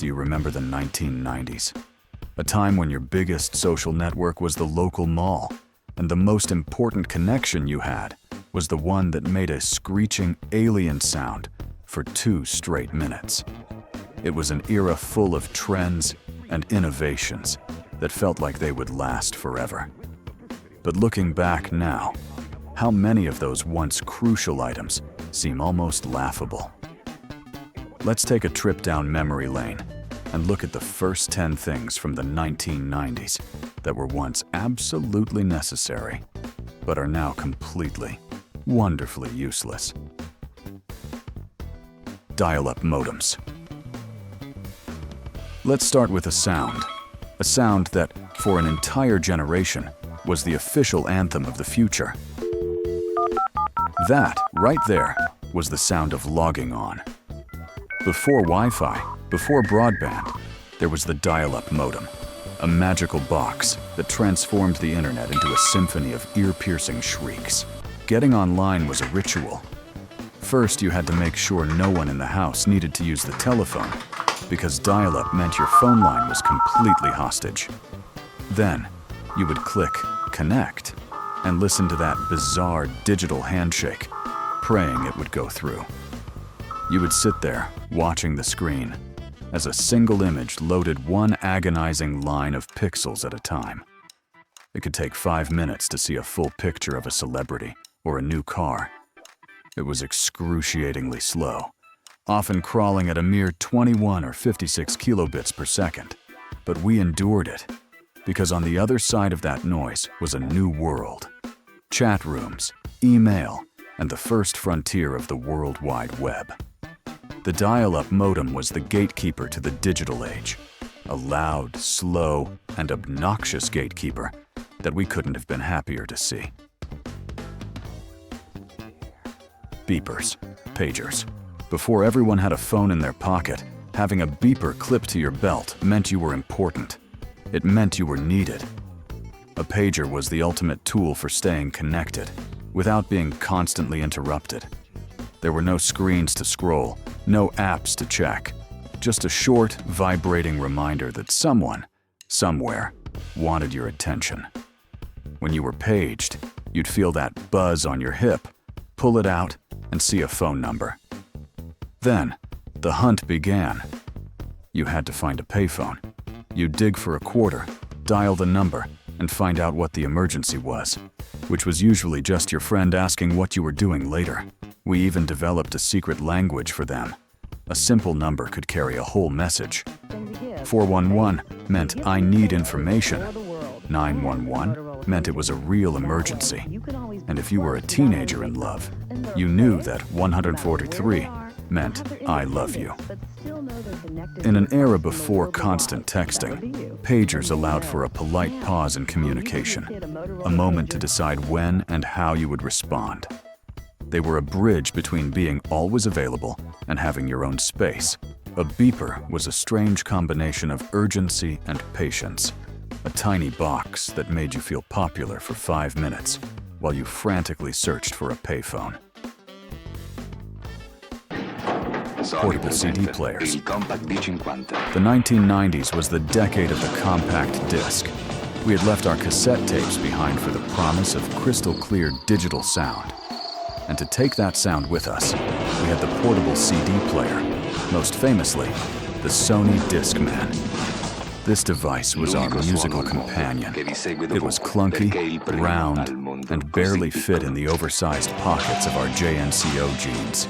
do you remember the 1990s? A time when your biggest social network was the local mall, and the most important connection you had was the one that made a screeching alien sound for 2 straight minutes. It was an era full of trends and innovations that felt like they would last forever. But looking back now, how many of those once crucial items seem almost laughable? Let's take a trip down memory lane and look at the first 10 things from the 1990s that were once absolutely necessary, but are now completely, wonderfully useless. Dial-up modems. Let's start with a sound that, for an entire generation, was the official anthem of the future. That, right there, was the sound of logging on. Before Wi-Fi, before broadband, there was the dial-up modem, a magical box that transformed the internet into a symphony of ear-piercing shrieks. Getting online was a ritual. First, you had to make sure no one in the house needed to use the telephone, because dial-up meant your phone line was completely hostage. Then, you would click connect and listen to that bizarre digital handshake, praying it would go through. You would sit there, watching the screen, as a single image loaded one agonizing line of pixels at a time. It could take 5 minutes to see a full picture of a celebrity or a new car. It was excruciatingly slow, often crawling at a mere 21 or 56 kilobits per second. But we endured it, because on the other side of that noise was a new world. Chat rooms, email, and the first frontier of the World Wide Web. The dial-up modem was the gatekeeper to the digital age, a loud, slow, and obnoxious gatekeeper that we couldn't have been happier to see. Beepers, pagers. Before everyone had a phone in their pocket, having a beeper clipped to your belt meant you were important. It meant you were needed. A pager was the ultimate tool for staying connected, without being constantly interrupted. There were no screens to scroll, no apps to check, just a short, vibrating reminder that someone, somewhere, wanted your attention. When you were paged, you'd feel that buzz on your hip, pull it out, and see a phone number. Then, the hunt began. You had to find a payphone. You'd dig for a quarter, dial the number, and find out what the emergency was, which was usually just your friend asking what you were doing later. We even developed a secret language for them. A simple number could carry a whole message. 411 meant I need information. 911 meant it was a real emergency. And if you were a teenager in love, you knew that 143 meant I love you. In an era before constant texting, pagers allowed for a polite pause in communication, a moment to decide when and how you would respond. They were a bridge between being always available and having your own space. A beeper was a strange combination of urgency and patience, a tiny box that made you feel popular for 5 minutes while you frantically searched for a payphone. Portable CD players. The 1990s was the decade of the compact disc. We had left our cassette tapes behind for the promise of crystal-clear digital sound. And to take that sound with us, we had the portable CD player, most famously, the Sony Discman. This device was our musical companion. It was clunky, round, and barely fit in the oversized pockets of our JNCO jeans.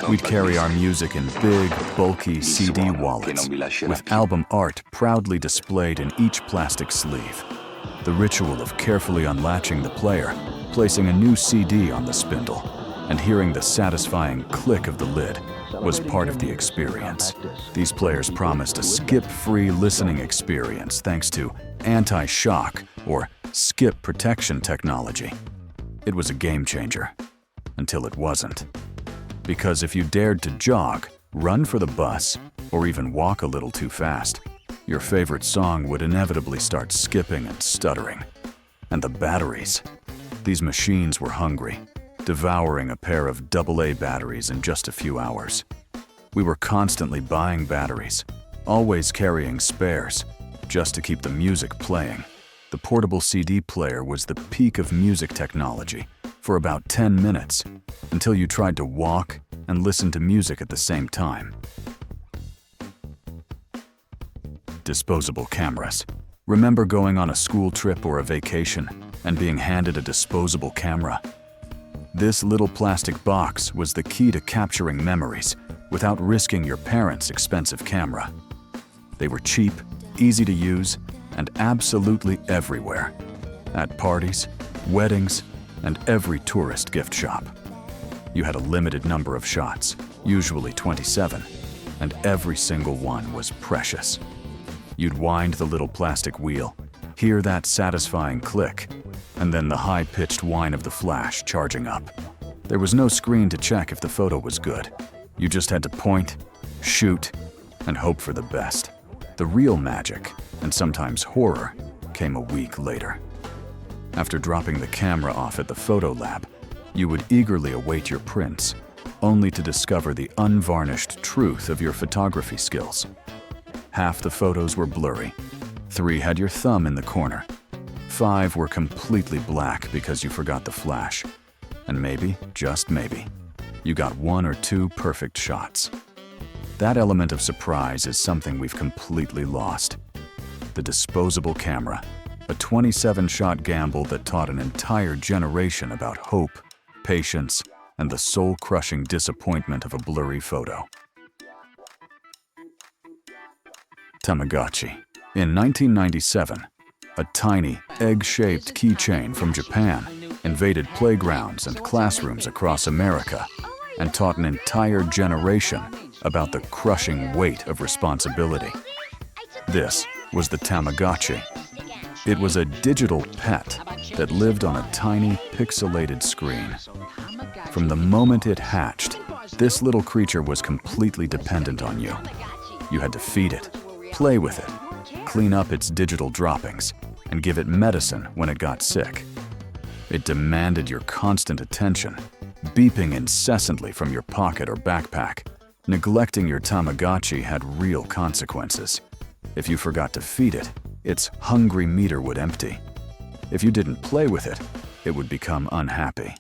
We'd carry our music in big, bulky CD wallets, with album art proudly displayed in each plastic sleeve. The ritual of carefully unlatching the player, placing a new CD on the spindle, and hearing the satisfying click of the lid was part of the experience. These players promised a skip-free listening experience thanks to anti-shock or skip protection technology. It was a game changer, until it wasn't. Because if you dared to jog, run for the bus, or even walk a little too fast, your favorite song would inevitably start skipping and stuttering. And the batteries. These machines were hungry, devouring a pair of AA batteries in just a few hours. We were constantly buying batteries, always carrying spares, just to keep the music playing. The portable CD player was the peak of music technology for about 10 minutes, until you tried to walk and listen to music at the same time. Disposable cameras. Remember going on a school trip or a vacation and being handed a disposable camera? This little plastic box was the key to capturing memories without risking your parents' expensive camera. They were cheap, easy to use, and absolutely everywhere. At parties, weddings, and every tourist gift shop. You had a limited number of shots, usually 27, and every single one was precious. You'd wind the little plastic wheel, hear that satisfying click, and then the high-pitched whine of the flash charging up. There was no screen to check if the photo was good. You just had to point, shoot, and hope for the best. The real magic, and sometimes horror, came a week later. After dropping the camera off at the photo lab, you would eagerly await your prints, only to discover the unvarnished truth of your photography skills. Half the photos were blurry, 3 had your thumb in the corner, 5 were completely black because you forgot the flash, and maybe, just maybe, you got 1 or 2 perfect shots. That element of surprise is something we've completely lost. The disposable camera, a 27-shot gamble that taught an entire generation about hope, patience, and the soul-crushing disappointment of a blurry photo. Tamagotchi. In 1997, a tiny, egg-shaped keychain from Japan invaded playgrounds and classrooms across America and taught an entire generation about the crushing weight of responsibility. This was the Tamagotchi. It was a digital pet that lived on a tiny, pixelated screen. From the moment it hatched, this little creature was completely dependent on you. You had to feed it, play with it, clean up its digital droppings, and give it medicine when it got sick. It demanded your constant attention, beeping incessantly from your pocket or backpack. Neglecting your Tamagotchi had real consequences. If you forgot to feed it, its hungry meter would empty. If you didn't play with it, it would become unhappy.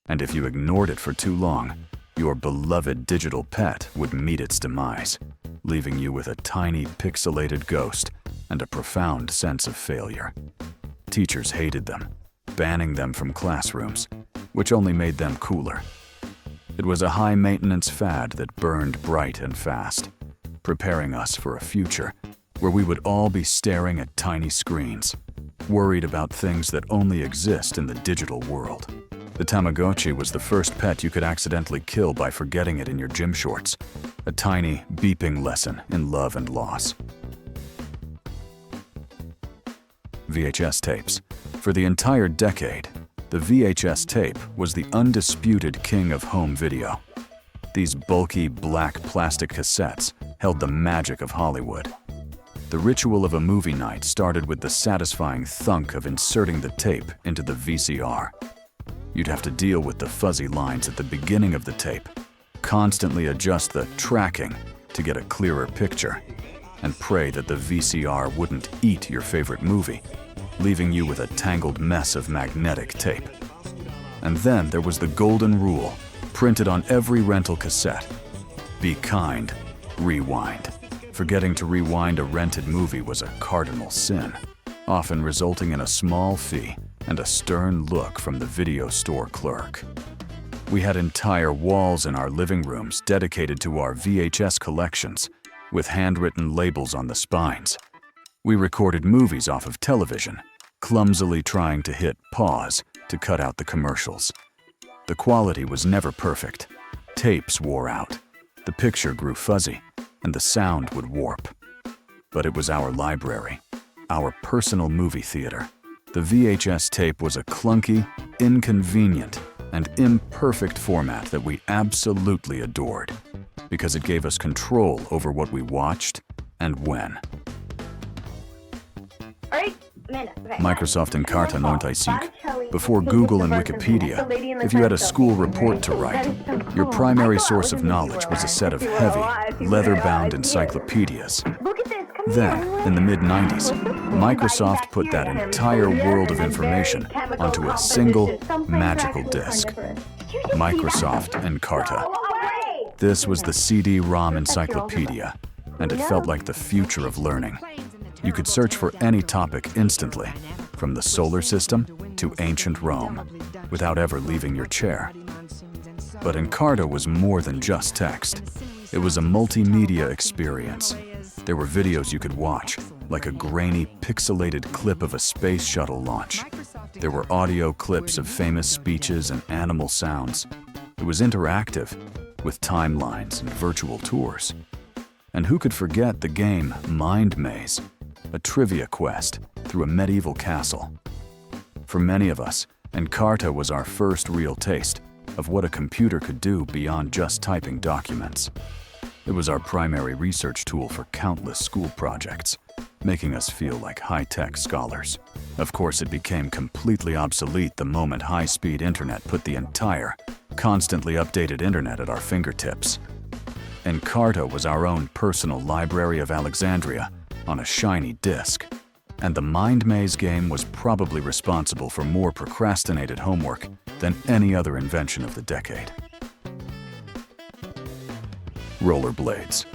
And if you ignored it for too long, your beloved digital pet would meet its demise, leaving you with a tiny pixelated ghost and a profound sense of failure. Teachers hated them, banning them from classrooms, which only made them cooler. It was a high-maintenance fad that burned bright and fast, preparing us for a future where we would all be staring at tiny screens, worried about things that only exist in the digital world. The Tamagotchi was the first pet you could accidentally kill by forgetting it in your gym shorts, a tiny, beeping lesson in love and loss. VHS tapes. For the entire decade, the VHS tape was the undisputed king of home video. These bulky, black plastic cassettes held the magic of Hollywood. The ritual of a movie night started with the satisfying thunk of inserting the tape into the VCR. You'd have to deal with the fuzzy lines at the beginning of the tape, constantly adjust the tracking to get a clearer picture, and pray that the VCR wouldn't eat your favorite movie, leaving you with a tangled mess of magnetic tape. And then there was the golden rule, printed on every rental cassette. Be kind, rewind. Forgetting to rewind a rented movie was a cardinal sin, often resulting in a small fee and a stern look from the video store clerk. We had entire walls in our living rooms dedicated to our VHS collections, with handwritten labels on the spines. We recorded movies off of television, clumsily trying to hit pause to cut out the commercials. The quality was never perfect. Tapes wore out, the picture grew fuzzy, and the sound would warp. But it was our library, our personal movie theater. The VHS tape was a clunky, inconvenient, and imperfect format that we absolutely adored, because it gave us control over what we watched and when. Alright, Microsoft Encarta 95. Before Google and Wikipedia, if you had a school report to write, your primary source of knowledge was a set of heavy, leather-bound encyclopedias. Then, in the mid-90s, Microsoft put that entire world of information onto a single, magical disk. Microsoft Encarta. This was the CD-ROM encyclopedia, and it felt like the future of learning. You could search for any topic instantly, from the solar system to ancient Rome, without ever leaving your chair. But Encarta was more than just text. It was a multimedia experience. There were videos you could watch, like a grainy, pixelated clip of a space shuttle launch. There were audio clips of famous speeches and animal sounds. It was interactive, with timelines and virtual tours. And who could forget the game Mind Maze, a trivia quest through a medieval castle. For many of us, Encarta was our first real taste of what a computer could do beyond just typing documents. It was our primary research tool for countless school projects, making us feel like high-tech scholars. Of course, it became completely obsolete the moment high-speed internet put the entire, constantly updated internet at our fingertips. Encarta was our own personal Library of Alexandria on a shiny disk. And the Mind Maze game was probably responsible for more procrastinated homework than any other invention of the decade. Rollerblades.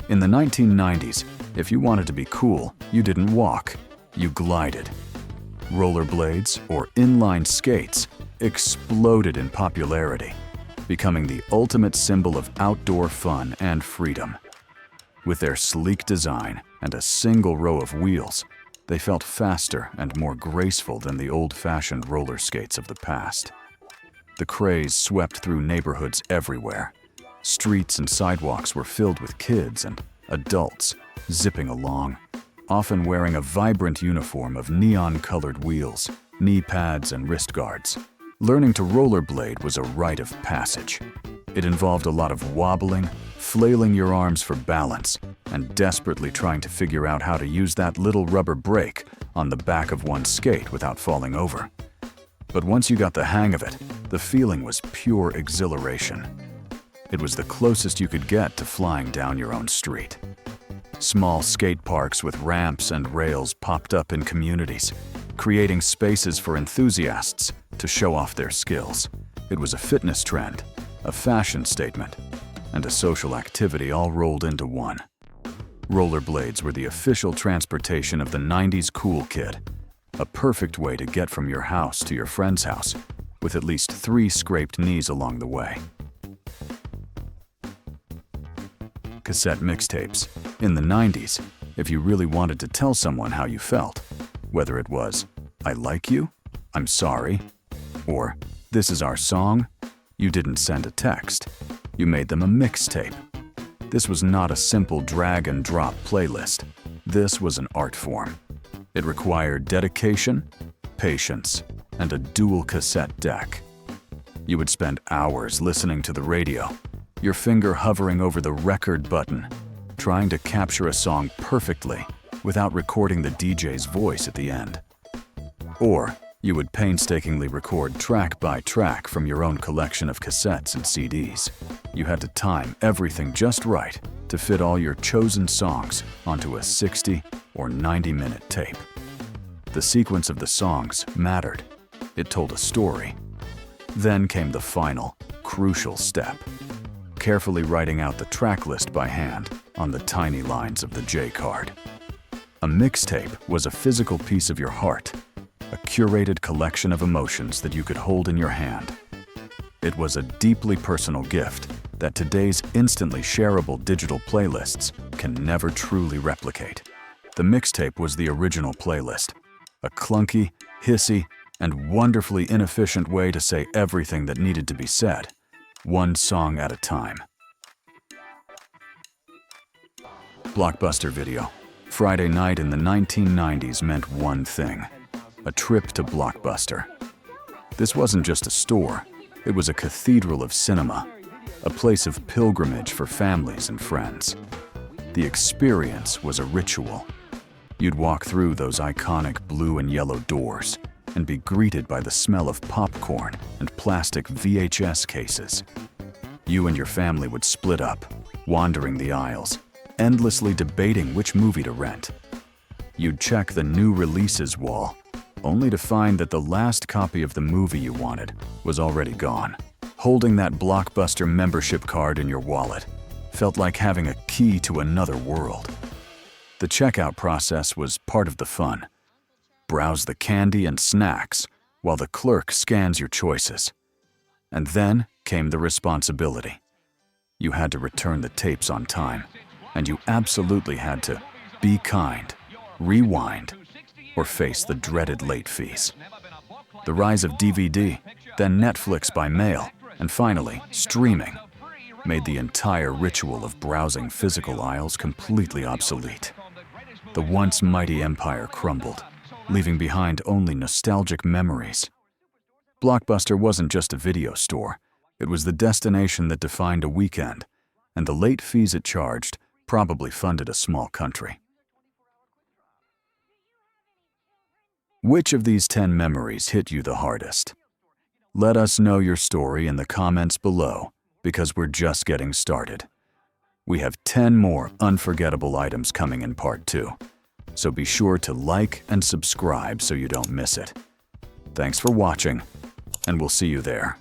In the 1990s, if you wanted to be cool, you didn't walk, you glided. Rollerblades, or inline skates, exploded in popularity, becoming the ultimate symbol of outdoor fun and freedom. With their sleek design and a single row of wheels, they felt faster and more graceful than the old-fashioned roller skates of the past. The craze swept through neighborhoods everywhere. Streets and sidewalks were filled with kids and adults zipping along, often wearing a vibrant uniform of neon-colored wheels, knee pads, and wrist guards. Learning to rollerblade was a rite of passage. It involved a lot of wobbling, flailing your arms for balance, and desperately trying to figure out how to use that little rubber brake on the back of one's skate without falling over. But once you got the hang of it, the feeling was pure exhilaration. It was the closest you could get to flying down your own street. Small skate parks with ramps and rails popped up in communities, creating spaces for enthusiasts to show off their skills. It was a fitness trend, a fashion statement, and a social activity all rolled into one. Rollerblades were the official transportation of the 90s cool kid, a perfect way to get from your house to your friend's house, with at least 3 scraped knees along the way. Cassette mixtapes. In the 90s, if you really wanted to tell someone how you felt, whether it was, "I like you," "I'm sorry," or "This is our song," you didn't send a text. You made them a mixtape. This was not a simple drag-and-drop playlist. This was an art form. It required dedication, patience, and a dual cassette deck. You would spend hours listening to the radio, your finger hovering over the record button, trying to capture a song perfectly without recording the DJ's voice at the end. Or you would painstakingly record track by track from your own collection of cassettes and CDs. You had to time everything just right to fit all your chosen songs onto a 60 or 90-minute tape. The sequence of the songs mattered. It told a story. Then came the final, crucial step: carefully writing out the track list by hand on the tiny lines of the J card. A mixtape was a physical piece of your heart, a curated collection of emotions that you could hold in your hand. It was a deeply personal gift that today's instantly shareable digital playlists can never truly replicate. The mixtape was the original playlist, a clunky, hissy, and wonderfully inefficient way to say everything that needed to be said, one song at a time. Blockbuster video. Friday night in the 1990s meant one thing: a trip to Blockbuster. This wasn't just a store, it was a cathedral of cinema, a place of pilgrimage for families and friends. The experience was a ritual. You'd walk through those iconic blue and yellow doors and be greeted by the smell of popcorn and plastic VHS cases. You and your family would split up, wandering the aisles, endlessly debating which movie to rent. You'd check the new releases wall, only to find that the last copy of the movie you wanted was already gone. Holding that Blockbuster membership card in your wallet felt like having a key to another world. The checkout process was part of the fun. Browse the candy and snacks while the clerk scans your choices. And then came the responsibility. You had to return the tapes on time, and you absolutely had to be kind, rewind, or face the dreaded late fees. The rise of DVD, then Netflix by mail, and finally streaming, made the entire ritual of browsing physical aisles completely obsolete. The once mighty empire crumbled, leaving behind only nostalgic memories. Blockbuster wasn't just a video store. It was the destination that defined a weekend, and the late fees it charged probably funded a small country. Which of these 10 memories hit you the hardest? Let us know your story in the comments below, because we're just getting started. We have 10 more unforgettable items coming in part 2, so be sure to like and subscribe so you don't miss it. Thanks for watching, and we'll see you there.